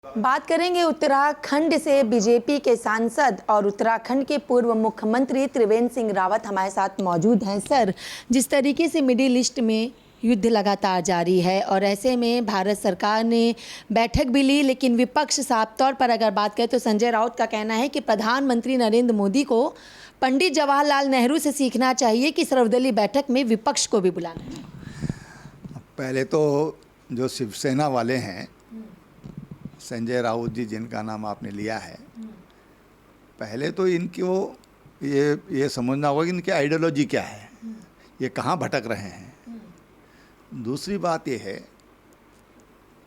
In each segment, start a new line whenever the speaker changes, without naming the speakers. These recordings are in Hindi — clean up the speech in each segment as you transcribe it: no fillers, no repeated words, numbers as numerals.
बात करेंगे उत्तराखंड से। बीजेपी के सांसद और उत्तराखंड के पूर्व मुख्यमंत्री त्रिवेंद्र सिंह रावत हमारे साथ मौजूद हैं। सर, जिस तरीके से मिडिल ईस्ट में युद्ध लगातार जारी है और ऐसे में भारत सरकार ने बैठक भी ली, लेकिन विपक्ष साफ तौर पर अगर बात करें तो संजय राउत का कहना है कि प्रधानमंत्री नरेंद्र मोदी को पंडित जवाहरलाल नेहरू से सीखना चाहिए कि सर्वदलीय बैठक में विपक्ष को भी बुलाना है।
पहले तो जो शिवसेना वाले हैं, संजय राउत जी जिनका नाम आपने लिया है, पहले तो इनको ये समझना होगा कि इनकी आइडियोलॉजी क्या है, ये कहाँ भटक रहे हैं। दूसरी बात ये है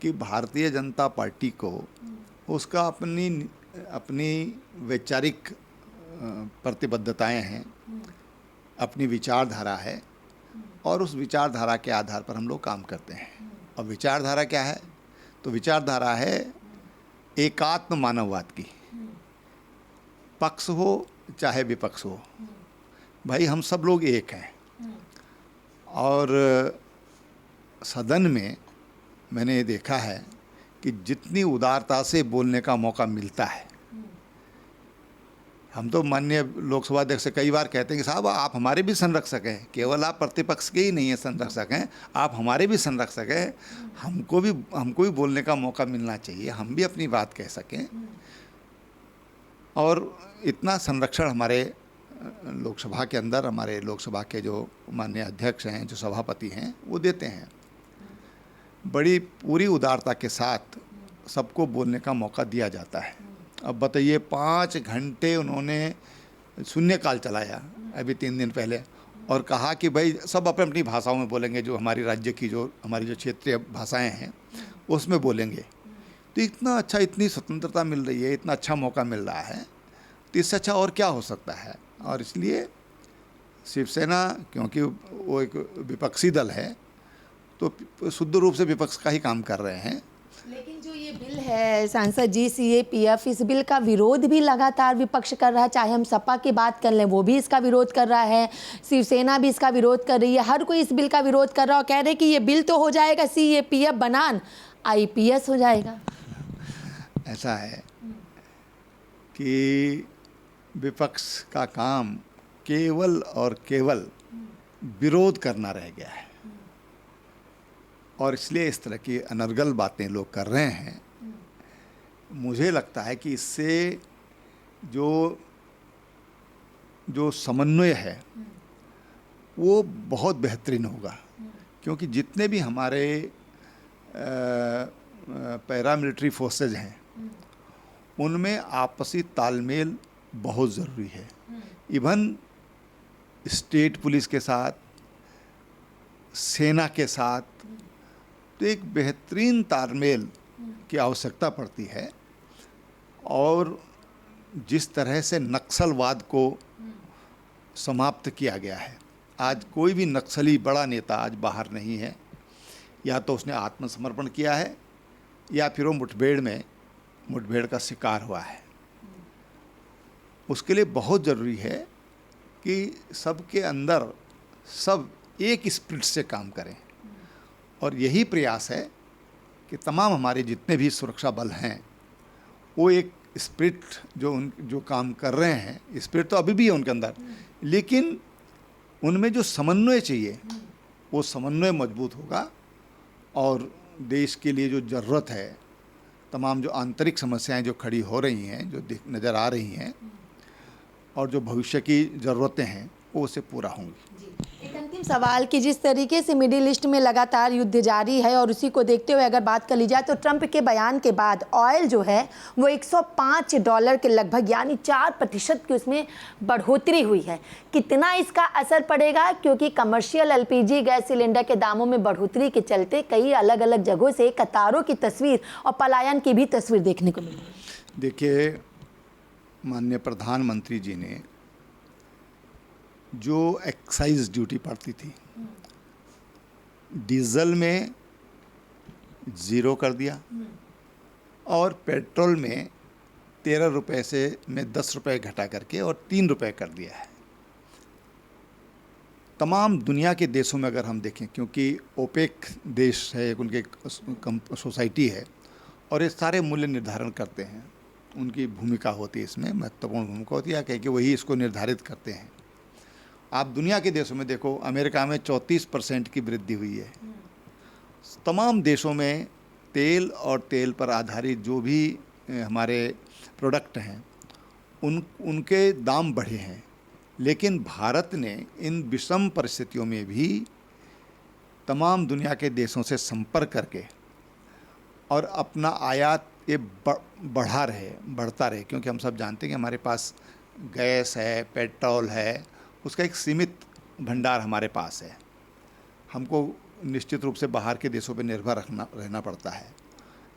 कि भारतीय जनता पार्टी को उसका अपनी वैचारिक प्रतिबद्धताएं हैं, अपनी विचारधारा है और उस विचारधारा के आधार पर हम लोग काम करते हैं। और विचारधारा क्या है? तो विचारधारा है एकात्म मानववाद की। पक्ष हो चाहे विपक्ष हो, भाई हम सब लोग एक हैं। और सदन में मैंने ये देखा है कि जितनी उदारता से बोलने का मौका मिलता है, हम तो माननीय लोकसभा अध्यक्ष से कई बार कहते हैं कि साहब आप हमारे भी संरक्षक हैं, केवल आप प्रतिपक्ष के ही नहीं हैं संरक्षक हैं, आप हमारे भी संरक्षक हैं। हमको भी बोलने का मौका मिलना चाहिए, हम भी अपनी बात कह सकें। और इतना संरक्षण हमारे लोकसभा के अंदर, हमारे लोकसभा के जो माननीय अध्यक्ष हैं, जो सभापति हैं, वो देते हैं। बड़ी पूरी उदारता के साथ सबको बोलने का मौका दिया जाता है। अब बताइए, 5 घंटे उन्होंने शून्यकाल चलाया अभी 3 दिन पहले, और कहा कि भाई सब अपनी अपनी भाषाओं में बोलेंगे, जो हमारी राज्य की हमारी जो क्षेत्रीय भाषाएं हैं उसमें बोलेंगे। तो इतना अच्छा, इतनी स्वतंत्रता मिल रही है, इतना अच्छा मौका मिल रहा है, तो इससे अच्छा और क्या हो सकता है। और इसलिए शिवसेना, क्योंकि वो एक विपक्षी दल है, तो शुद्ध रूप से विपक्ष का ही काम कर रहे हैं।
लेकिन जो ये बिल है सांसद जी, CAPF, इस बिल का विरोध भी लगातार विपक्ष कर रहा है। चाहे हम सपा की बात कर लें, वो भी इसका विरोध कर रहा है, शिवसेना भी इसका विरोध कर रही है, हर कोई इस बिल का विरोध कर रहा है और कह रहे हैं कि ये बिल तो हो जाएगा CAPF बनान IPS हो जाएगा।
ऐसा है कि विपक्ष का काम केवल और केवल विरोध करना रह गया है, और इसलिए इस तरह की अनर्गल बातें लोग कर रहे हैं। मुझे लगता है कि इससे जो समन्वय है वो बहुत बेहतरीन होगा, क्योंकि जितने भी हमारे पैरामिलिट्री फोर्सेज हैं उनमें आपसी तालमेल बहुत ज़रूरी है। इवन स्टेट पुलिस के साथ, सेना के साथ, तो एक बेहतरीन तालमेल की आवश्यकता पड़ती है। और जिस तरह से नक्सलवाद को समाप्त किया गया है, आज कोई भी नक्सली बड़ा नेता आज बाहर नहीं है। या तो उसने आत्मसमर्पण किया है या फिर वो मुठभेड़ का शिकार हुआ है। उसके लिए बहुत ज़रूरी है कि सबके अंदर सब एक स्पिरिट से काम करें। और यही प्रयास है कि तमाम हमारे जितने भी सुरक्षा बल हैं वो एक स्पिरिट जो काम कर रहे हैं, स्पिरिट तो अभी भी है उनके अंदर, लेकिन उनमें जो समन्वय चाहिए वो समन्वय मजबूत होगा। और देश के लिए जो ज़रूरत है, तमाम जो आंतरिक समस्याएं जो खड़ी हो रही हैं, जो नज़र आ रही हैं, और जो भविष्य की ज़रूरतें हैं, वो उससे पूरा होंगी।
एक अंतिम सवाल कि जिस तरीके से मिडिल ईस्ट में लगातार युद्ध जारी है और उसी को देखते हुए अगर बात कर ली जाए तो ट्रंप के बयान के बाद ऑयल जो है वो $105 के लगभग, यानी 4% की उसमें बढ़ोतरी हुई है। कितना इसका असर पड़ेगा, क्योंकि कमर्शियल LPG गैस सिलेंडर के दामों में बढ़ोतरी के चलते कई अलग अलग जगहों से कतारों की तस्वीर और पलायन की भी तस्वीर देखने को मिली।
देखिए, माननीय प्रधानमंत्री जी ने जो एक्साइज ड्यूटी पड़ती थी, डीजल में 0 कर दिया और पेट्रोल में 13 रुपये में 10 रुपये घटा करके और 3 रुपये कर दिया है। तमाम दुनिया के देशों में अगर हम देखें, क्योंकि ओपेक देश है, उनके सोसाइटी है, और ये सारे मूल्य निर्धारण करते हैं। उनकी भूमिका होती है, इसमें महत्वपूर्ण भूमिका होती है कि वही इसको निर्धारित करते हैं। आप दुनिया के देशों में देखो, अमेरिका में 34% की वृद्धि हुई है। तमाम देशों में तेल और तेल पर आधारित जो भी हमारे प्रोडक्ट हैं उनके दाम बढ़े हैं, लेकिन भारत ने इन विषम परिस्थितियों में भी तमाम दुनिया के देशों से संपर्क करके और अपना आयात ये बढ़ता रहे, क्योंकि हम सब जानते हैं कि हमारे पास गैस है, पेट्रोल है, उसका एक सीमित भंडार हमारे पास है। हमको निश्चित रूप से बाहर के देशों पर निर्भर रहना पड़ता है।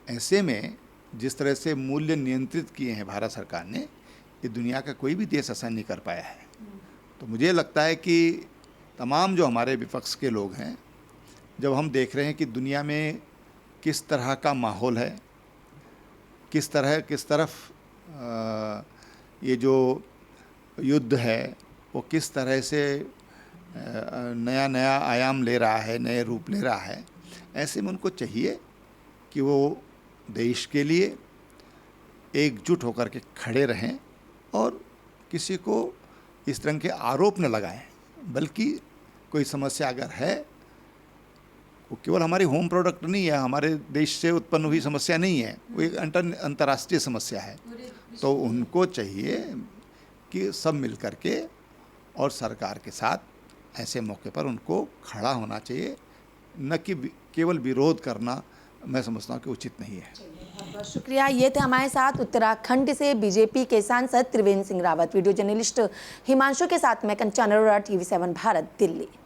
ऐसे में जिस तरह से मूल्य नियंत्रित किए हैं भारत सरकार ने, ये दुनिया का कोई भी देश ऐसा नहीं कर पाया है। तो मुझे लगता है कि तमाम जो हमारे विपक्ष के लोग हैं, जब हम देख रहे हैं कि दुनिया में किस तरह का माहौल है, किस तरफ ये जो युद्ध है वो किस तरह से नया आयाम ले रहा है, नए रूप ले रहा है, ऐसे में उनको चाहिए कि वो देश के लिए एकजुट होकर के खड़े रहें और किसी को इस तरह के आरोप न लगाएं, बल्कि कोई समस्या अगर है, वो केवल हमारी होम प्रोडक्ट नहीं है, हमारे देश से उत्पन्न हुई समस्या नहीं है, वो एक अंतर्राष्ट्रीय समस्या है। तो उनको चाहिए कि सब मिल कर के और सरकार के साथ ऐसे मौके पर उनको खड़ा होना चाहिए, न कि केवल विरोध करना मैं समझता हूँ कि उचित नहीं है।
बहुत बहुत शुक्रिया। ये थे हमारे साथ उत्तराखंड से बीजेपी के सांसद त्रिवेंद्र सिंह रावत। वीडियो जर्नलिस्ट हिमांशु के साथ मैं कंचन अरोड़ा, TV7 भारत, दिल्ली।